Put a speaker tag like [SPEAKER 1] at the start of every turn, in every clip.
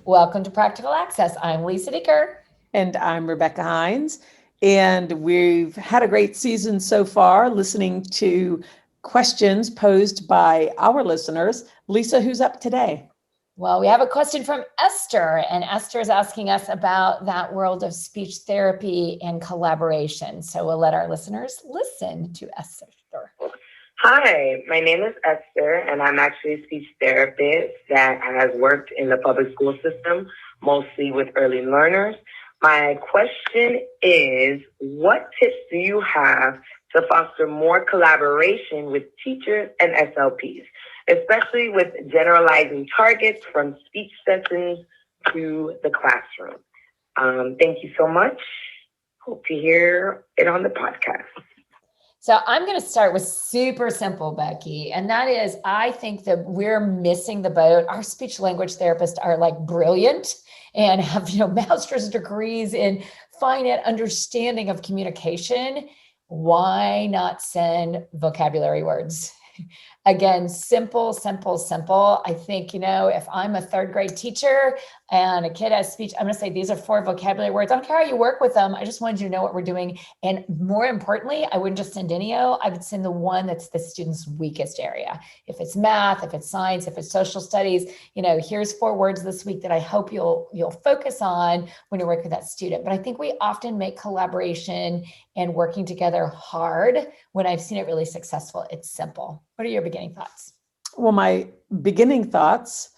[SPEAKER 1] Welcome to Practical Access. I'm Lisa Dicker.
[SPEAKER 2] And I'm Rebecca Hines. And we've had a great season so far, listening to questions posed by our listeners. Lisa, who's up today?
[SPEAKER 1] Well, we have a question from Esther, and Esther is asking us about that world of speech therapy and collaboration. So we'll let our listeners listen to Esther.
[SPEAKER 3] Hi, my name is Esther, and I'm actually a speech therapist that has worked in the public school system, mostly with early learners. My question is, what tips do you have to foster more collaboration with teachers and SLPs, especially with generalizing targets from speech sessions to the classroom? Thank you so much. Hope to hear it on the podcast.
[SPEAKER 1] So I'm going to start with super simple, Becky. And that is, I think that we're missing the boat. Our speech language therapists are like brilliant and have, master's degrees in finite understanding of communication. Why not send vocabulary words? Again, simple. I think, if I'm a third grade teacher and a kid has speech, I'm going to say, these are 4 vocabulary words. I don't care how you work with them. I just wanted you to know what we're doing. And more importantly, I wouldn't just send NEO. I would send the one that's the student's weakest area. If it's math, if it's science, if it's social studies, here's 4 words this week that I hope you'll focus on when you're working with that student. But I think we often make collaboration and working together hard. When I've seen it really successful, it's simple. What are your beginning thoughts?
[SPEAKER 2] Well, my beginning thoughts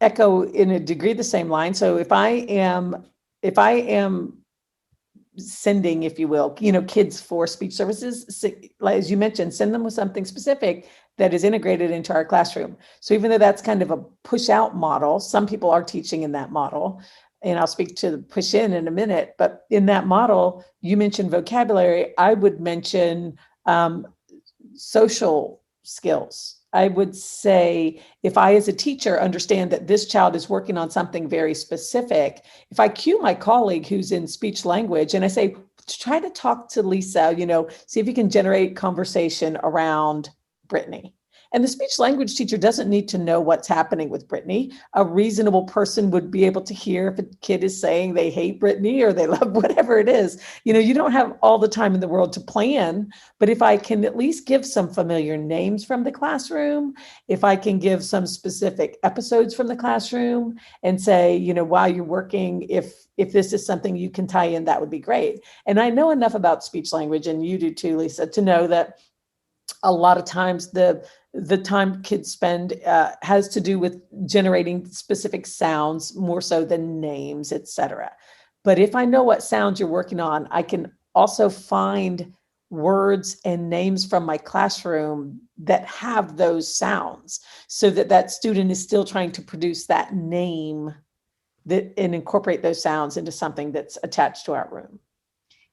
[SPEAKER 2] echo in a degree the same line. So if I am sending, if you will, kids for speech services, as you mentioned, send them with something specific that is integrated into our classroom. So even though that's kind of a push out model, some people are teaching in that model. And I'll speak to the push in a minute, but in that model, you mentioned vocabulary. I would mention social skills. I would say, if I, as a teacher, understand that this child is working on something very specific, if I cue my colleague who's in speech language and I say, try to talk to Lisa, see if you can generate conversation around Brittany. And the speech language teacher doesn't need to know what's happening with Brittany. A reasonable person would be able to hear if a kid is saying they hate Brittany or they love whatever it is. You don't have all the time in the world to plan, but if I can at least give some familiar names from the classroom, if I can give some specific episodes from the classroom and say, while you're working, if this is something you can tie in, that would be great. And I know enough about speech language, and you do too, Lisa, to know that a lot of times the time kids spend has to do with generating specific sounds more so than names, etc. But if I know what sounds you're working on, I can also find words and names from my classroom that have those sounds so that student is still trying to produce that name and incorporate those sounds into something that's attached to our room.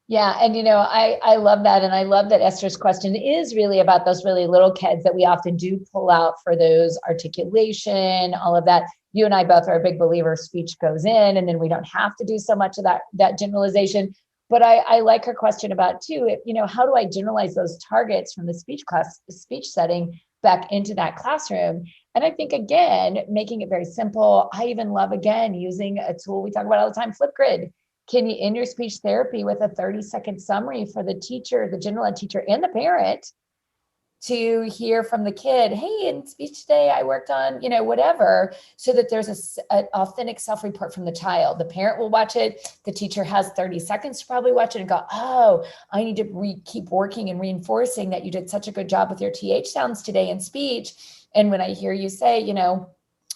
[SPEAKER 1] Yeah. And, I love that. And I love that Esther's question is really about those really little kids that we often do pull out for those articulation, all of that. You and I both are a big believer speech goes in, and then we don't have to do so much of that generalization. But I like her question about too, how do I generalize those targets from the speech setting back into that classroom? And I think, again, making it very simple. I even love, again, using a tool we talk about all the time, Flipgrid. Can you end your speech therapy with a 30-second summary for the teacher, the general ed teacher, and the parent to hear from the kid? Hey, in speech today, I worked on, whatever, so that there's an authentic self-report from the child. The parent will watch it. The teacher has 30 seconds to probably watch it and go, oh, I need to keep working and reinforcing that you did such a good job with your TH sounds today in speech. And when I hear you say,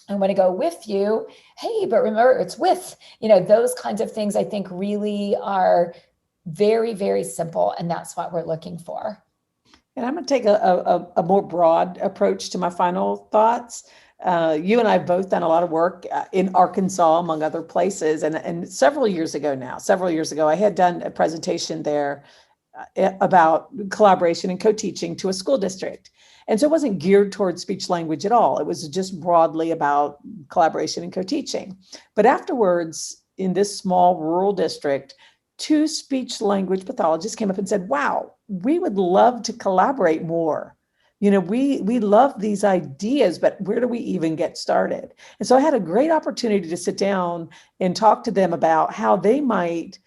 [SPEAKER 1] I want to go with you. Hey, but remember, it's with, those kinds of things I think really are very, very simple. And that's what we're looking for.
[SPEAKER 2] And I'm going to take a more broad approach to my final thoughts. You and I have both done a lot of work in Arkansas, among other places. And several years ago, I had done a presentation there about collaboration and co-teaching to a school district. And so it wasn't geared towards speech language at all. It was just broadly about collaboration and co-teaching. But afterwards, in this small rural district, 2 speech language pathologists came up and said, wow, we would love to collaborate more. we love these ideas, but where do we even get started? And so I had a great opportunity to sit down and talk to them about how they might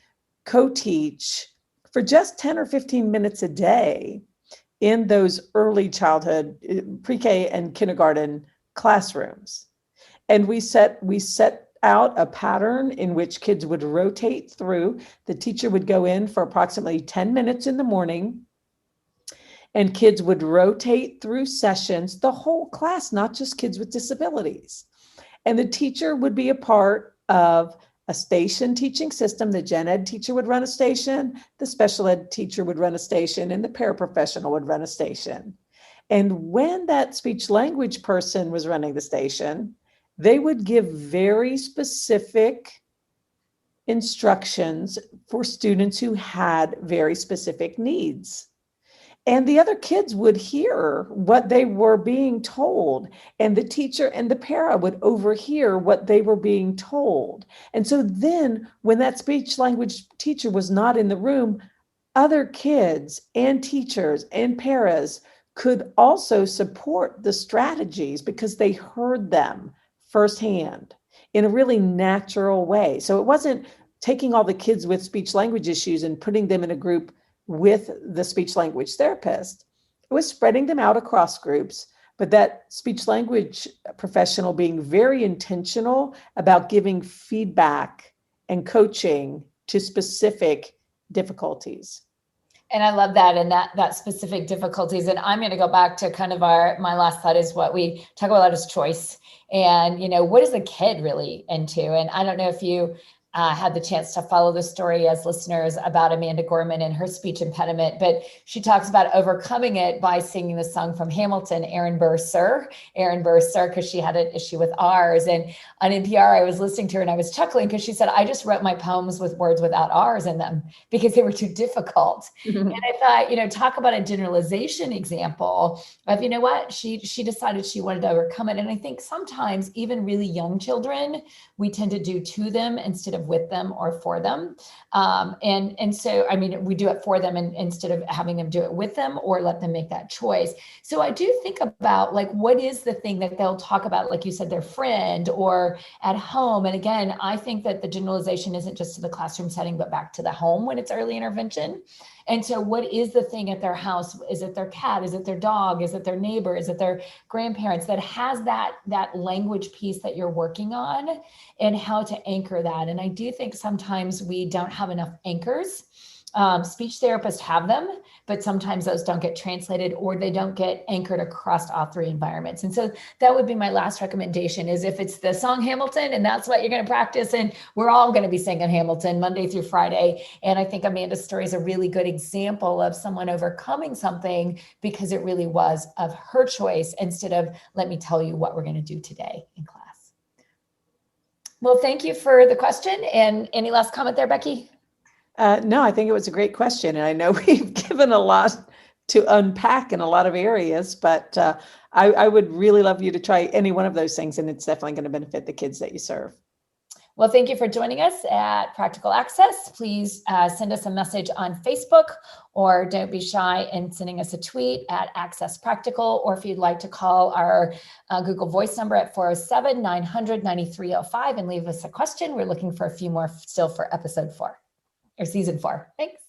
[SPEAKER 2] co-teach for just 10 or 15 minutes a day in those early childhood, pre-K and kindergarten classrooms. And we set out a pattern in which kids would rotate through. The teacher would go in for approximately 10 minutes in the morning, and kids would rotate through sessions, the whole class, not just kids with disabilities. And the teacher would be a part of a station teaching system. The gen ed teacher would run a station, the special ed teacher would run a station, and the paraprofessional would run a station. And when that speech language person was running the station, they would give very specific instructions for students who had very specific needs. And the other kids would hear what they were being told, and the teacher and the para would overhear what they were being told. And so then when that speech language teacher was not in the room, other kids and teachers and paras could also support the strategies because they heard them firsthand in a really natural way. So it wasn't taking all the kids with speech language issues and putting them in a group with the speech language therapist. It was spreading them out across groups, but that speech language professional being very intentional about giving feedback and coaching to specific difficulties.
[SPEAKER 1] And I love that, and that specific difficulties. And I'm going to go back to kind of my last thought is what we talk about a lot is choice. And, what is the kid really into? And I don't know if you had the chance to follow the story as listeners about Amanda Gorman and her speech impediment, but she talks about overcoming it by singing the song from Hamilton, Aaron Burr, Sir, because she had an issue with R's. And on NPR, I was listening to her and I was chuckling because she said, I just wrote my poems with words without R's in them because they were too difficult. And I thought, talk about a generalization example of, what, she decided she wanted to overcome it. And I think sometimes even really young children, we tend to do to them instead of with them or for them. And so, we do it for them instead of having them do it with them or let them make that choice. So I do think about what is the thing that they'll talk about, like you said, their friend or at home. And again, I think that the generalization isn't just to the classroom setting, but back to the home when it's early intervention. And so what is the thing at their house? Is it their cat? Is it their dog? Is it their neighbor? Is it their grandparents that has that language piece that you're working on and how to anchor that? And I do think sometimes we don't have enough anchors. Speech therapists have them, but sometimes those don't get translated or they don't get anchored across all three environments. And so that would be my last recommendation is if it's the song Hamilton and that's what you're going to practice, and we're all going to be singing Hamilton Monday through Friday. And I think Amanda's story is a really good example of someone overcoming something because it really was of her choice instead of, let me tell you what we're going to do today in class. Well, thank you for the question. And any last comment there, Becky?
[SPEAKER 2] No, I think it was a great question. And I know we've given a lot to unpack in a lot of areas, but I would really love you to try any one of those things. And it's definitely going to benefit the kids that you serve.
[SPEAKER 1] Well, thank you for joining us at Practical Access. Please send us a message on Facebook or don't be shy in sending us a tweet at Access Practical. Or if you'd like to call our Google Voice number at 407-900-9305 and leave us a question. We're looking for a few more still for episode 4 or season 4. Thanks.